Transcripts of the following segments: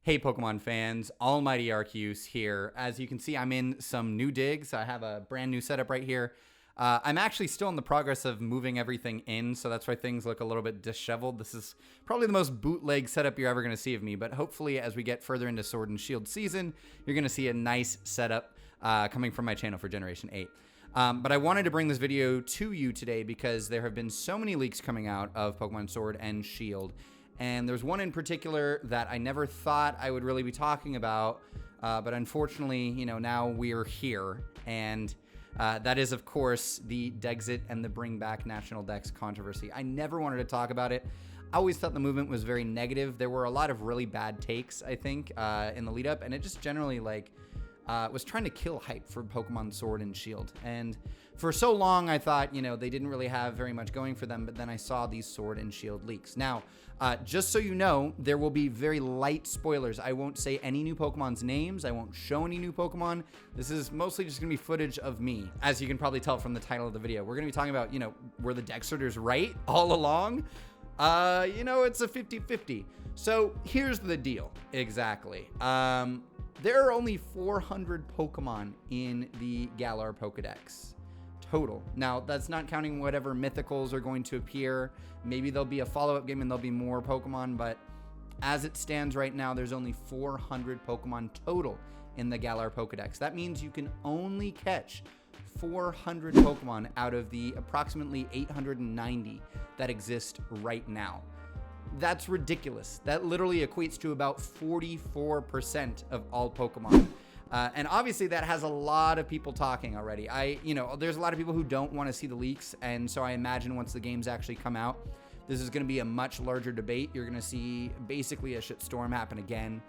Hey Pokemon fans, AlmightyArceus here. As you can see, I'm in some new digs. I have a brand new setup right here. I'm actually still in the progress of moving everything in, so that's why things look a little bit disheveled. This is probably the most bootleg setup you're ever going to see of me, but hopefully as we get further into Sword and Shield season, you're going to see a nice setup coming from my channel for Generation 8. But I wanted to bring this video to you today because there have been so many leaks coming out of Pokemon Sword and Shield. And there's one in particular that I never thought I would really be talking about, but unfortunately, now we're here. And that is, of course, the Dexit and the Bring Back National Dex controversy. I never wanted to talk about it. I always thought the movement was very negative. There were a lot of really bad takes, I think, in the lead up, and it just generally was trying to kill hype for Pokemon Sword and Shield. And for so long, I thought, they didn't really have very much going for them, but then I saw these Sword and Shield leaks. Now, just so you know, there will be very light spoilers. I won't say any new Pokemon's names. I won't show any new Pokemon. This is mostly just going to be footage of me. As you can probably tell from the title of the video, we're going to be talking about, were the Dexiters right all along? It's a 50-50. So here's the deal, exactly. There are only 400 Pokemon in the Galar Pokedex total. Now, that's not counting whatever mythicals are going to appear. Maybe there'll be a follow-up game and there'll be more Pokemon, but as it stands right now, there's only 400 Pokemon total in the Galar Pokedex. That means you can only catch 400 Pokemon out of the approximately 890 that exist right now. That's ridiculous. That literally equates to about 44% of all Pokemon. And obviously that has a lot of people talking already. There's a lot of people who don't want to see the leaks. And so I imagine once the games actually come out, this is going to be a much larger debate. You're going to see basically a shitstorm happen again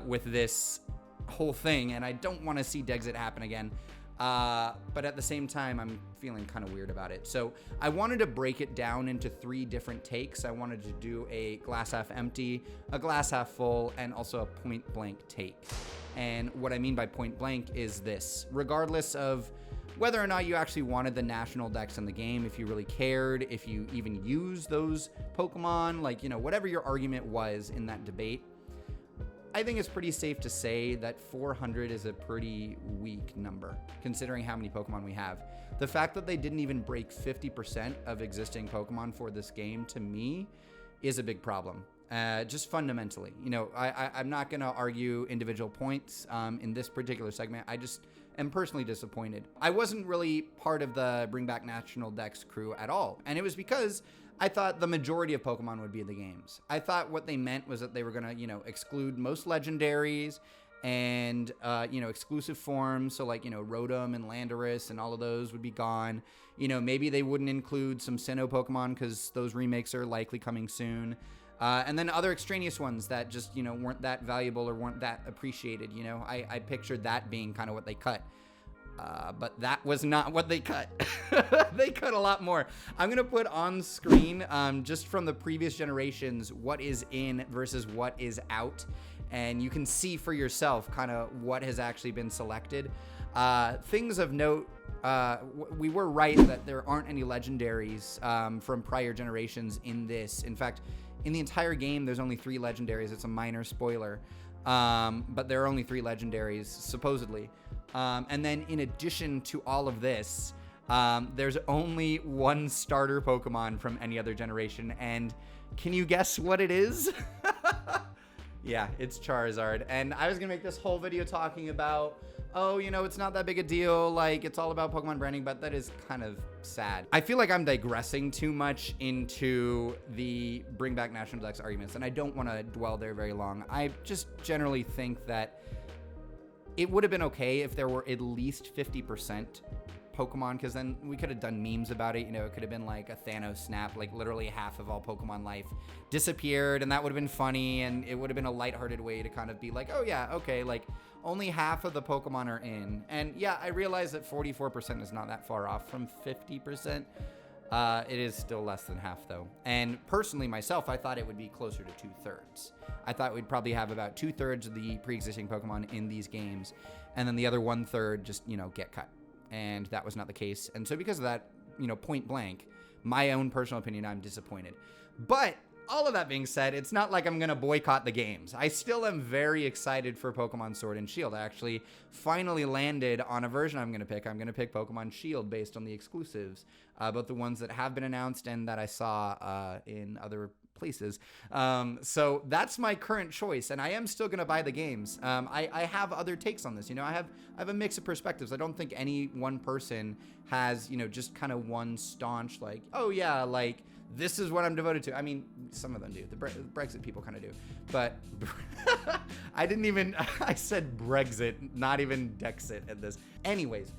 with this whole thing. And I don't want to see Dexit happen again. But at the same time, I'm feeling kind of weird about it. So I wanted to break it down into 3 different takes. I wanted to do a glass half empty, a glass half full, and also a point blank take. And what I mean by point blank is this: regardless of whether or not you actually wanted the national dex in the game, if you really cared, if you even used those Pokemon, whatever your argument was in that debate, I think it's pretty safe to say that 400 is a pretty weak number, considering how many Pokemon we have. The fact that they didn't even break 50% of existing Pokemon for this game, to me, is a big problem. Just fundamentally. I'm not going to argue individual points in this particular segment. I just am personally disappointed. I wasn't really part of the Bring Back National Dex crew at all, and it was because I thought the majority of Pokemon would be in the games. I thought what they meant was that they were going to, exclude most legendaries and, exclusive forms. So Rotom and Landorus and all of those would be gone. Maybe they wouldn't include some Sinnoh Pokemon because those remakes are likely coming soon. And then other extraneous ones that just, weren't that valuable or weren't that appreciated. I pictured that being kind of what they cut. But that was not what they cut. They cut a lot more. I'm going to put on screen, just from the previous generations, what is in versus what is out. And you can see for yourself kind of what has actually been selected. Things of note, we were right that there aren't any legendaries from prior generations in this. In fact, in the entire game, there's only 3 legendaries. It's a minor spoiler. But there are only 3 legendaries, supposedly. And then in addition to all of this, there's only 1 starter Pokemon from any other generation. And can you guess what it is? Yeah, it's Charizard. And I was going to make this whole video talking about, it's not that big a deal. It's all about Pokemon branding, but that is kind of sad. I feel like I'm digressing too much into the Bring Back National Dex arguments, and I don't want to dwell there very long. I just generally think that it would have been okay if there were at least 50% Pokemon, because then we could have done memes about it. It could have been like a Thanos snap, literally half of all Pokemon life disappeared, and that would have been funny, and it would have been a lighthearted way to kind of be like, oh yeah, okay, only half of the Pokemon are in. And yeah, I realize that 44% is not that far off from 50%. It is still less than half, though. And personally, myself, I thought it would be closer to 2/3. I thought we'd probably have about 2/3 of the pre-existing Pokemon in these games, and then the other 1/3 just, get cut. And that was not the case. And so because of that, point blank, my own personal opinion, I'm disappointed. But all of that being said, it's not like I'm going to boycott the games. I still am very excited for Pokemon Sword and Shield. I actually finally landed on a version I'm going to pick. I'm going to pick Pokemon Shield based on the exclusives, both the ones that have been announced and that I saw in other places. So that's my current choice, and I am still going to buy the games. I have other takes on this. You know, I have a mix of perspectives. I don't think any one person has, you know, just kind of one staunch, like, oh yeah, like, this is what I'm devoted to. I mean, some of them do. The Brexit people kind of do. But I said Brexit, not even Dexit at this. Anyways,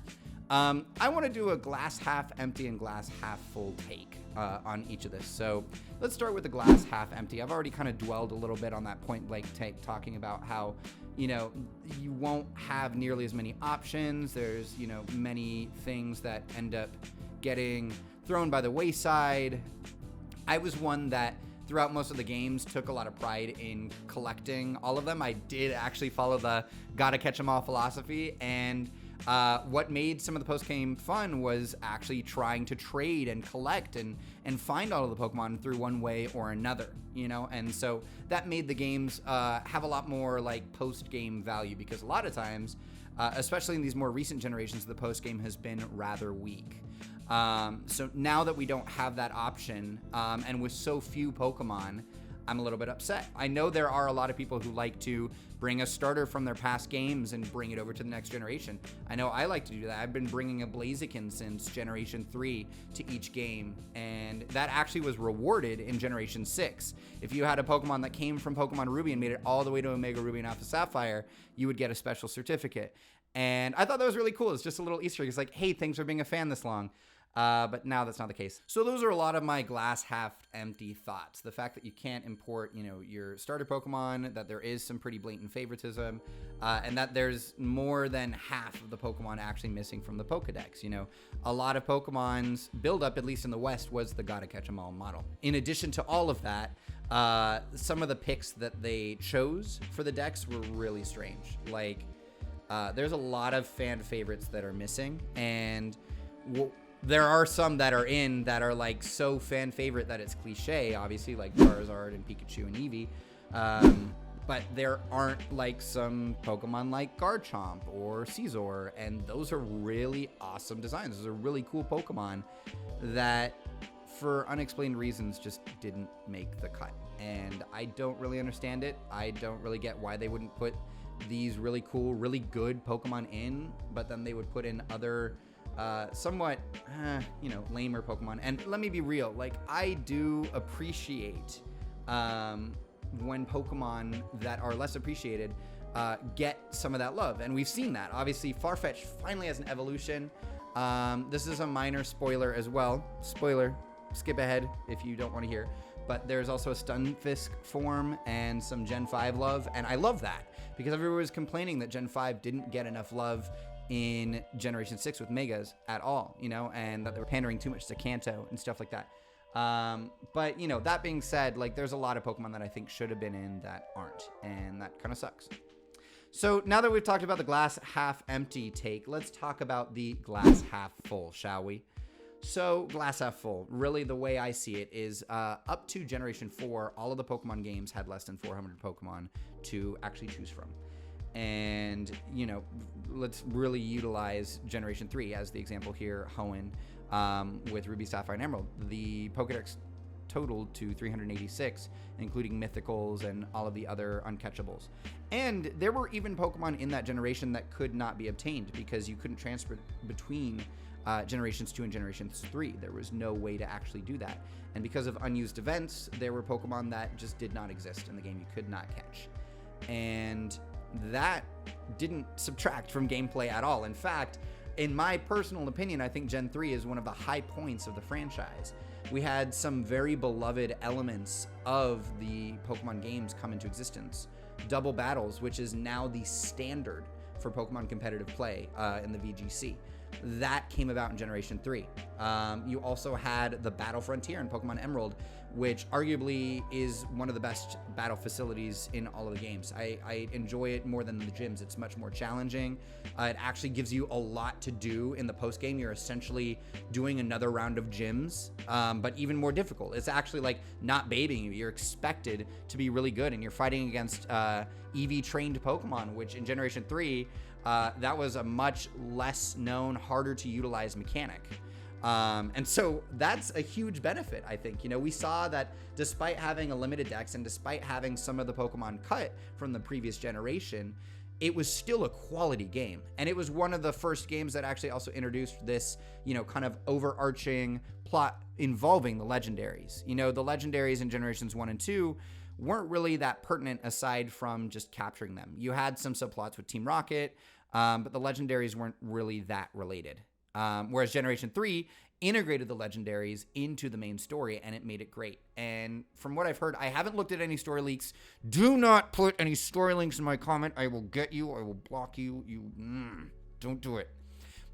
I want to do a glass half empty and glass half full take on each of this. So let's start with the glass half empty. I've already kind of dwelled a little bit on that point blank take, talking about how, you know, you won't have nearly as many options. There's, you know, many things that end up getting thrown by the wayside. I was one that throughout most of the games took a lot of pride in collecting all of them. I did actually follow the gotta catch 'em all philosophy, and what made some of the post-game fun was actually trying to trade and collect and find all of the Pokemon through one way or another, you know? And so that made the games have a lot more like post-game value, because a lot of times, especially in these more recent generations, the post-game has been rather weak. So now that we don't have that option, and with so few Pokemon, I'm a little bit upset. I know there are a lot of people who like to bring a starter from their past games and bring it over to the next generation. I know I like to do that. I've been bringing a Blaziken since Generation 3 to each game, and that actually was rewarded in Generation 6. If you had a Pokemon that came from Pokemon Ruby and made it all the way to Omega Ruby and Alpha Sapphire, you would get a special certificate. And I thought that was really cool. It's just a little Easter egg. It's like, hey, thanks for being a fan this long. But now that's not the case. So those are a lot of my glass half empty thoughts. The fact that you can't import, you know, your starter Pokemon, that there is some pretty blatant favoritism, and that there's more than half of the Pokemon actually missing from the Pokedex. You know, a lot of Pokemon's build-up, at least in the West, was the gotta catch 'em all model. In addition to all of that, some of the picks that they chose for the decks were really strange. Like, there's a lot of fan favorites that are missing, and there are some that are in that are like so fan favorite that it's cliche, obviously, like Charizard and Pikachu and Eevee. But there aren't like some Pokemon like Garchomp or Scizor, and those are really awesome designs. Those are really cool Pokemon that, for unexplained reasons, just didn't make the cut. And I don't really understand it. I don't really get why they wouldn't put these really cool, really good Pokemon in, but then they would put in other somewhat, you know, lamer Pokemon. And let me be real, like, I do appreciate when Pokemon that are less appreciated get some of that love, and we've seen that. Obviously, Farfetch'd finally has an evolution. This is a minor spoiler as well. Spoiler, skip ahead if you don't want to hear. But there's also a Stunfisk form and some Gen 5 love, and I love that, because everyone was complaining that Gen 5 didn't get enough love in Generation 6 with Megas at all, you know, and that they were pandering too much to Kanto and stuff like that. But, you know, that being said, like, there's a lot of Pokemon that I think should have been in that aren't, and that kind of sucks. So now that we've talked about the glass half empty take, let's talk about the glass half full, shall we? So glass half full, really the way I see it is up to Generation 4, all of the Pokemon games had less than 400 Pokemon to actually choose from. And, you know, let's really utilize Generation 3 as the example here, Hoenn, with Ruby, Sapphire, and Emerald. The Pokedex totaled to 386, including mythicals and all of the other uncatchables. And there were even Pokemon in that generation that could not be obtained because you couldn't transfer between Generations 2 and Generations 3. There was no way to actually do that. And because of unused events, there were Pokemon that just did not exist in the game. You could not catch. And that didn't subtract from gameplay at all. In fact, in my personal opinion, I think Gen 3 is one of the high points of the franchise. We had some very beloved elements of the Pokemon games come into existence. Double battles, which is now the standard for Pokemon competitive play in the VGC. that came about in Generation 3. You also had the Battle Frontier in Pokemon Emerald, which arguably is one of the best battle facilities in all of the games. I enjoy it more than the gyms. It's much more challenging. It actually gives you a lot to do in the post game. You're essentially doing another round of gyms, but even more difficult. It's actually like not babying you. You're expected to be really good, and you're fighting against EV trained Pokemon, which in Generation 3, that was a much less known, harder to utilize mechanic. And so that's a huge benefit, I think. You know, we saw that despite having a limited dex and despite having some of the Pokemon cut from the previous generation, it was still a quality game. And it was one of the first games that actually also introduced this, you know, kind of overarching plot involving the legendaries. You know, the legendaries in Generations 1 and 2 weren't really that pertinent aside from just capturing them. You had some subplots with Team Rocket, but the legendaries weren't really that related. Whereas Generation 3 integrated the legendaries into the main story, and it made it great. And from what I've heard, I haven't looked at any story leaks. Do not put any story links in my comment. I will get you. I will block you. Don't do it.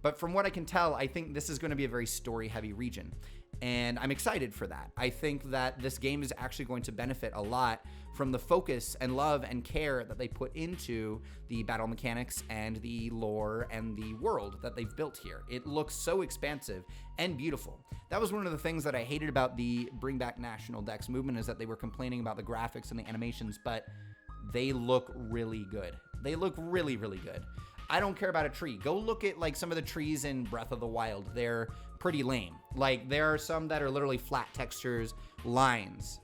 But from what I can tell, I think this is going to be a very story-heavy region. And I'm excited for that. I think that this game is actually going to benefit a lot from the focus and love and care that they put into the battle mechanics and the lore and the world that they've built here. It looks so expansive and beautiful. That was one of the things that I hated about the Bring Back National Dex movement, is that they were complaining about the graphics and the animations, but they look really good. They look really, really good. I don't care about a tree. Go look at like some of the trees in Breath of the Wild. They're pretty lame. Like there are some that are literally flat textures, lines,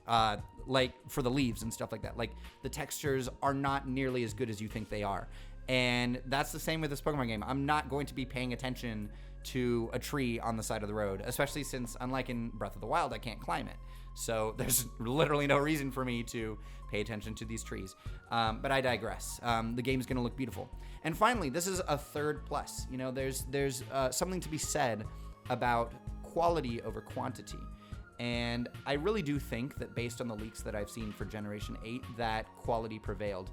like for the leaves and stuff like that. Like the textures are not nearly as good as you think they are. And that's the same with this Pokemon game. I'm not going to be paying attention to a tree on the side of the road, especially since unlike in Breath of the Wild, I can't climb it. So there's literally no reason for me to pay attention to these trees. But I digress. The game's going to look beautiful. And finally, this is a third plus. You know, there's something to be said about quality over quantity. And I really do think that based on the leaks that I've seen for Generation 8, that quality prevailed.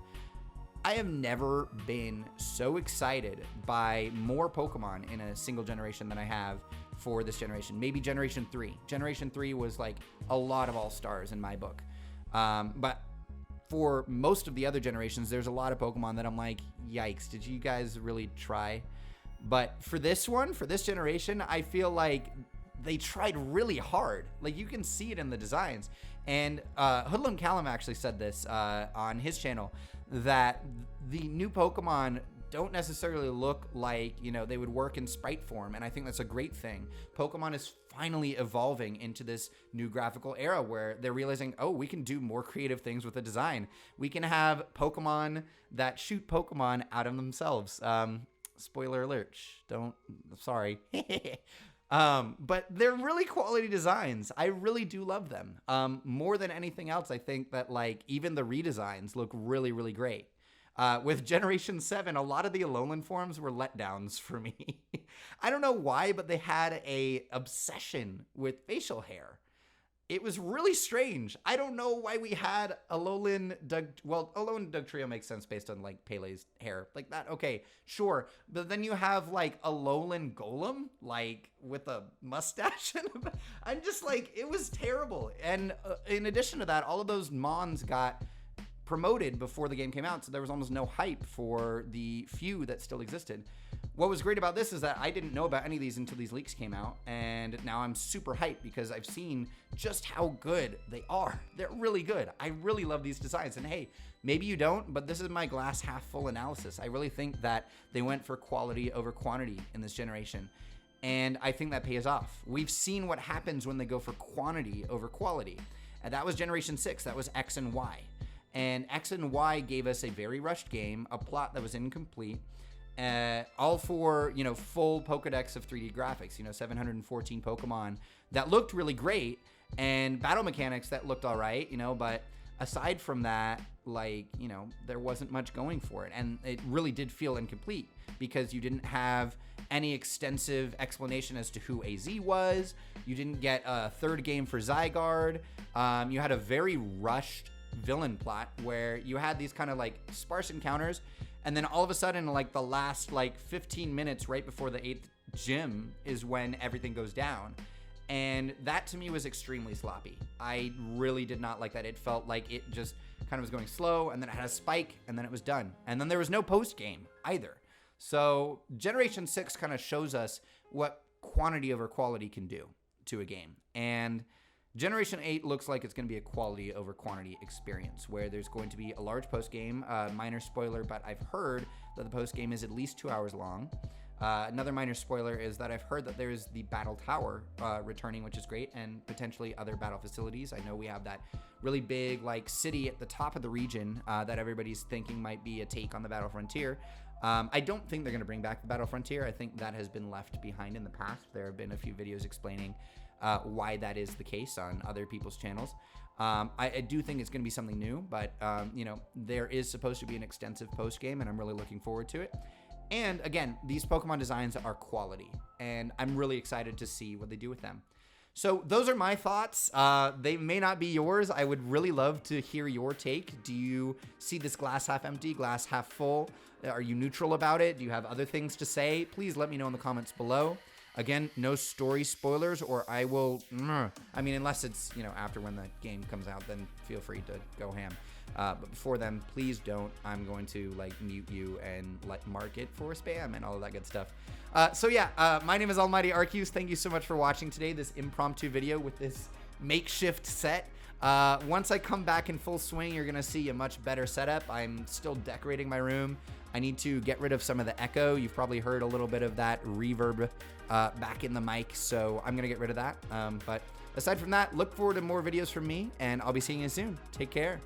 I have never been so excited by more Pokemon in a single generation than I have for this generation. Maybe Generation 3. Generation 3 was like a lot of all-stars in my book. But for most of the other generations, there's a lot of Pokemon that I'm like, yikes, did you guys really try? But for this one, for this generation, I feel like they tried really hard. Like you can see it in the designs. And Hoodlum Callum actually said this on his channel, that the new Pokemon don't necessarily look like, you know, they would work in sprite form. And I think that's a great thing. Pokemon is finally evolving into this new graphical era where they're realizing, oh, we can do more creative things with the design. We can have Pokemon that shoot Pokemon out of themselves. Spoiler alert. Sorry. But they're really quality designs. I really do love them. More than anything else, I think that like even the redesigns look really, really great. With Generation 7, a lot of the Alolan forms were letdowns for me. I don't know why, but they had a obsession with facial hair. It was really strange. I don't know why we had Alolan Dugtrio makes sense based on like Pele's hair. Like that, okay, sure. But then you have like Alolan Golem, like with a mustache. I'm just like, it was terrible. And in addition to that, all of those Mons got promoted before the game came out, so there was almost no hype for the few that still existed. What was great about this is that I didn't know about any of these until these leaks came out, and now I'm super hyped because I've seen just how good they are. They're really good. I really love these designs, and hey, maybe you don't, but this is my glass half full analysis. I really think that they went for quality over quantity in this generation, and I think that pays off. We've seen what happens when they go for quantity over quality, and that was Generation 6. That was X and Y. And X and Y gave us a very rushed game, a plot that was incomplete, all for, you know, full Pokedex of 3D graphics, you know, 714 Pokemon that looked really great, and battle mechanics that looked all right, you know, but aside from that, like, you know, there wasn't much going for it. And it really did feel incomplete because you didn't have any extensive explanation as to who AZ was. You didn't get a third game for Zygarde. You had a very rushed villain plot where you had these kind of like sparse encounters, and then all of a sudden, like the last like 15 minutes right before the gym is when everything goes down. And that to me was extremely sloppy. I really did not like that. It felt like it just kind of was going slow, and then it had a spike, and then it was done. And then there was no post game either. So Generation 6 kind of shows us what quantity over quality can do to a game. And Generation 8 looks like it's going to be a quality over quantity experience, where there's going to be a large post game. Minor spoiler, but I've heard that the post game is at least 2 hours long. Another minor spoiler is that I've heard that there's the battle tower returning, which is great, and potentially other battle facilities. I know we have that really big like city at the top of the region that everybody's thinking might be a take on the Battle Frontier. I don't think they're going to bring back the Battle Frontier. I think that has been left behind in the past. There have been a few videos explaining why that is the case on other people's channels. I do think it's going to be something new, but you know, there is supposed to be an extensive post game, and I'm really looking forward to it. And again, these Pokemon designs are quality, and I'm really excited to see what they do with them. So those are my thoughts. They may not be yours. I would really love to hear your take. Do you see this glass half empty, glass half full? Are you neutral about it? Do you have other things to say? Please let me know in the comments below. Again, no story spoilers, or I will, I mean, unless it's, you know, after when the game comes out, then feel free to go ham. But before then, please don't. I'm going to like mute you and mark it for spam and all of that good stuff. So yeah, my name is AlmightyArceus. Thank you so much for watching today, this impromptu video with this makeshift set. Once I come back in full swing, you're gonna see a much better setup. I'm still decorating my room. I need to get rid of some of the echo. You've probably heard a little bit of that reverb back in the mic, so I'm gonna get rid of that. But aside from that, look forward to more videos from me, and I'll be seeing you soon. Take care.